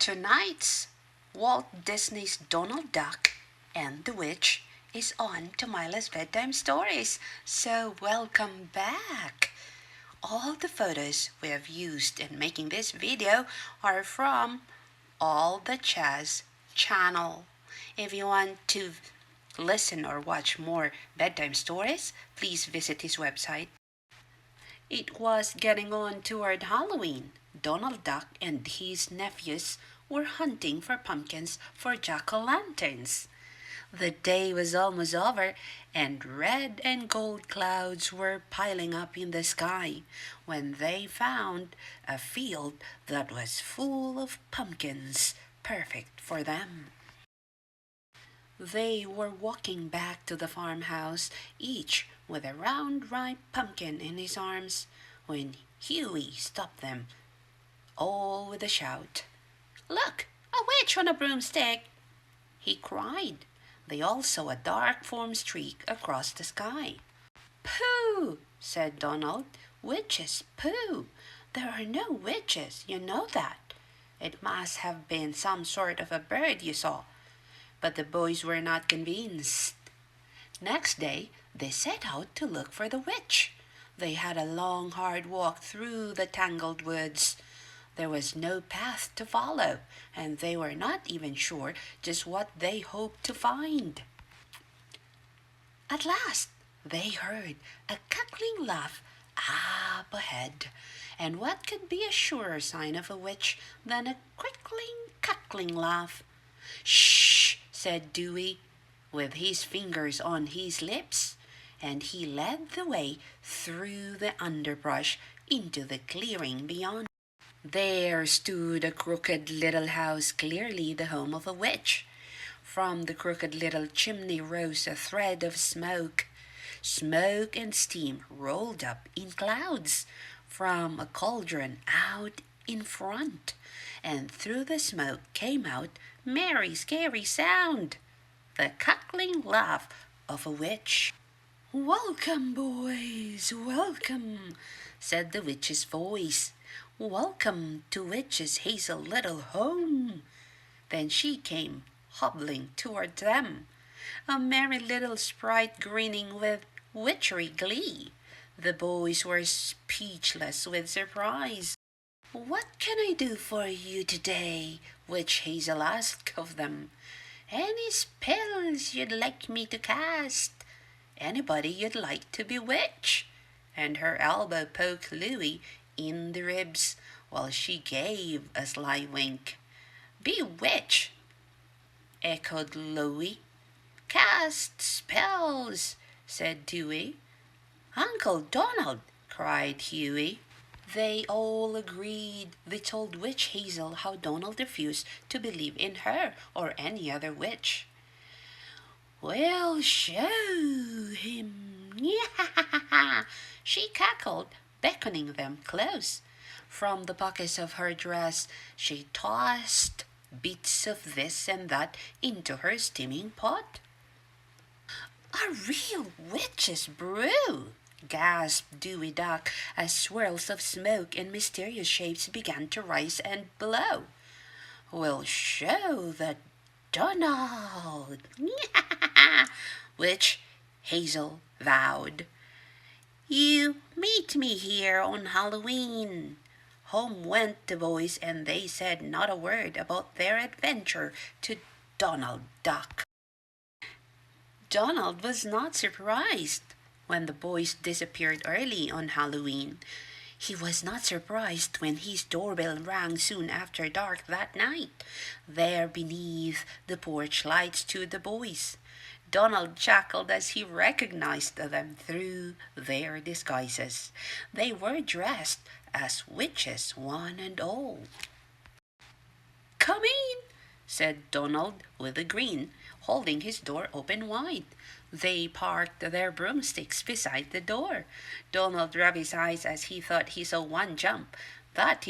Tonight's Walt Disney's Donald Duck and the Witch is on to MAYLA'S Bedtime Stories. So welcome back. All the photos we have used in making this video are from All the Chaz channel. If you want to listen or watch more bedtime stories, please visit his website. It was getting on toward Halloween. Donald Duck and his nephews were hunting for pumpkins for jack-o'-lanterns. The day was almost over, and red and gold clouds were piling up in the sky when they found a field that was full of pumpkins, perfect for them. They were walking back to the farmhouse, each with a round, ripe pumpkin in his arms, when Huey stopped them, all with a shout. "Look, a witch on a broomstick!" he cried. They all saw a dark form streak across the sky. "Pooh!" said Donald. "Witches, pooh! There are no witches, you know that. It must have been some sort of a bird you saw." But the boys were not convinced. Next day, they set out to look for the witch. They had a long, hard walk through the tangled woods. There was no path to follow, and they were not even sure just what they hoped to find. At last, they heard a cackling laugh up ahead, and what could be a surer sign of a witch than a crickling, cackling laugh? "Shh!" said Dewey, with his fingers on his lips, and he led the way through the underbrush into the clearing beyond. There stood a crooked little house, clearly the home of a witch. From the crooked little chimney rose a thread of smoke. Smoke and steam rolled up in clouds from a cauldron out in front, and through the smoke came out merry, scary sound, the cackling laugh of a witch. "Welcome, boys, welcome," said the witch's voice. "Welcome to Witch's hazel little home." Then she came hobbling toward them, a merry little sprite grinning with witchery glee. The boys were speechless with surprise. "What can I do for you today?" Witch Hazel asked of them. "Any spells you'd like me to cast? Anybody you'd like to bewitch?" And her elbow poked Louie in the ribs while she gave a sly wink. "Bewitch!" echoed Louie. "Cast spells!" said Dewey. "Uncle Donald!" cried Huey. They all agreed. They told Witch Hazel how Donald refused to believe in her or any other witch. "We'll show him!" she cackled, beckoning them close. From the pockets of her dress, she tossed bits of this and that into her steaming pot. "A real witch's brew!" gasped Dewey Duck as swirls of smoke and mysterious shapes began to rise and blow. "We'll show the Donald!" Witch Hazel vowed. "You meet me here on Halloween." Home went the boys, and they said not a word about their adventure to Donald Duck. Donald was not surprised when the boys disappeared early on Halloween. He was not surprised when his doorbell rang soon after dark that night. There beneath the porch lights stood the boys. Donald chuckled as he recognized them through their disguises. They were dressed as witches, one and all. "Come in," said Donald with a grin, holding his door open wide. They parked their broomsticks beside the door. Donald rubbed his eyes as he thought he saw one jump. That,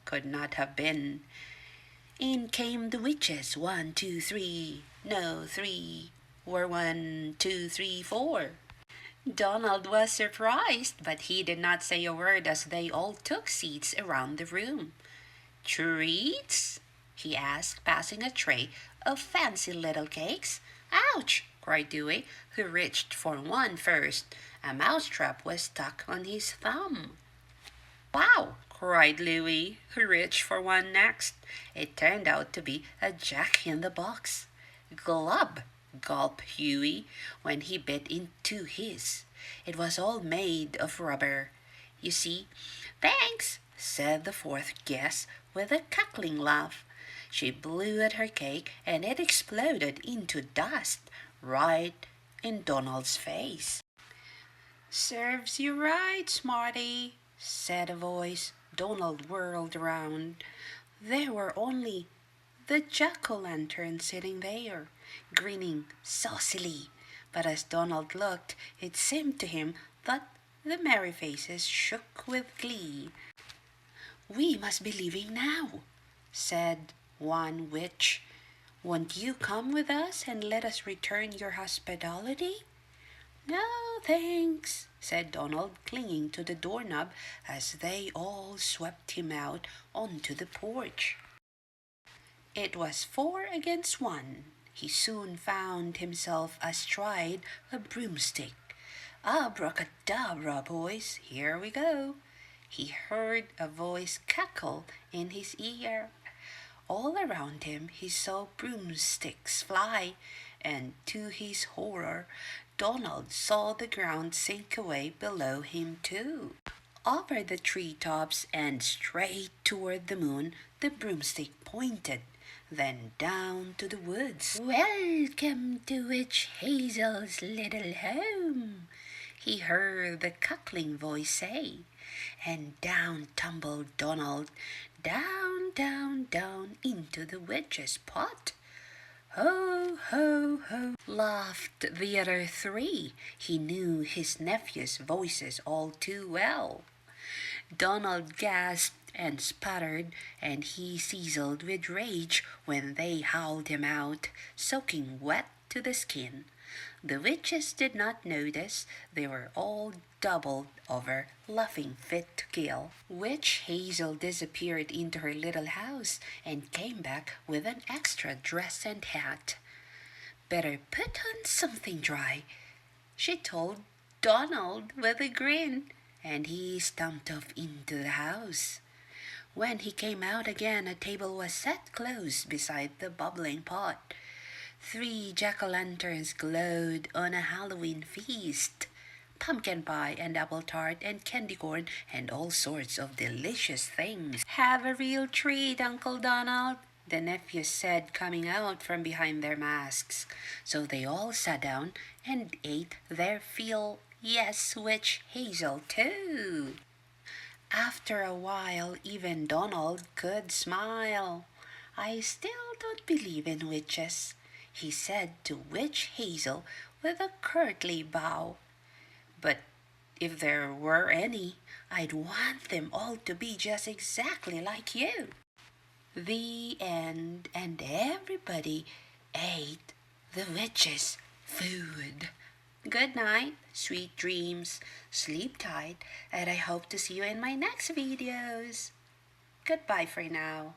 could not have been. In came the witches, 1, 2, 3. No, 3 were 1, 2, 3, 4. Donald was surprised, but he did not say a word as they all took seats around the room. "Treats?" he asked, passing a tray of fancy little cakes. Ouch! Cried Dewey, who reached for one first. A mousetrap was stuck on his thumb. Wow! Cried Louie, who reached for one next. It turned out to be a jack-in-the-box. Glub! Gulped Huey when he bit into his. It was all made of rubber. You see? Thanks, said the fourth guest with a cackling laugh. She blew at her cake and it exploded into dust right in Donald's face. Serves you right, Smarty, said a voice. Donald whirled around. There were only the jack-o'-lantern sitting there, grinning saucily. But as Donald looked, it seemed to him that the merry faces shook with glee. We must be leaving now, said one witch. Won't you come with us and let us return your hospitality? No, thanks, said Donald, clinging to the doorknob as they all swept him out onto the porch. It was 4 against 1. He soon found himself astride a broomstick. Abracadabra, boys, here we go. He heard a voice cackle in his ear. All around him he saw broomsticks fly, and to his horror, Donald saw the ground sink away below him too. Over the treetops and straight toward the moon the broomstick pointed, then down to the woods. Welcome to Witch Hazel's little home, he heard the cackling voice say, and down tumbled Donald, down, down, down into the witch's pot. Ho, ho, ho, laughed the other three. He knew his nephew's voices all too well. Donald gasped and sputtered, and he sizzled with rage when they howled him out, soaking wet to the skin. The witches did not notice. They were all doubled over, laughing fit to kill. Witch Hazel disappeared into her little house and came back with an extra dress and hat. Better put on something dry, she told Donald with a grin, and he stumped off into the house. When he came out again, a table was set close beside the bubbling pot. 3 jack-o'-lanterns glowed on a Halloween feast. Pumpkin pie and apple tart and candy corn and all sorts of delicious things. Have a real treat, Uncle Donald, the nephews said, coming out from behind their masks. So they all sat down and ate their fill. Yes, Witch Hazel too. After a while, even Donald could smile. I still don't believe in witches, he said to Witch Hazel with a courtly bow. But if there were any, I'd want them all to be just exactly like you. The end, and everybody ate the witch's food. Good night, sweet dreams, sleep tight, and I hope to see you in my next videos. Goodbye for now.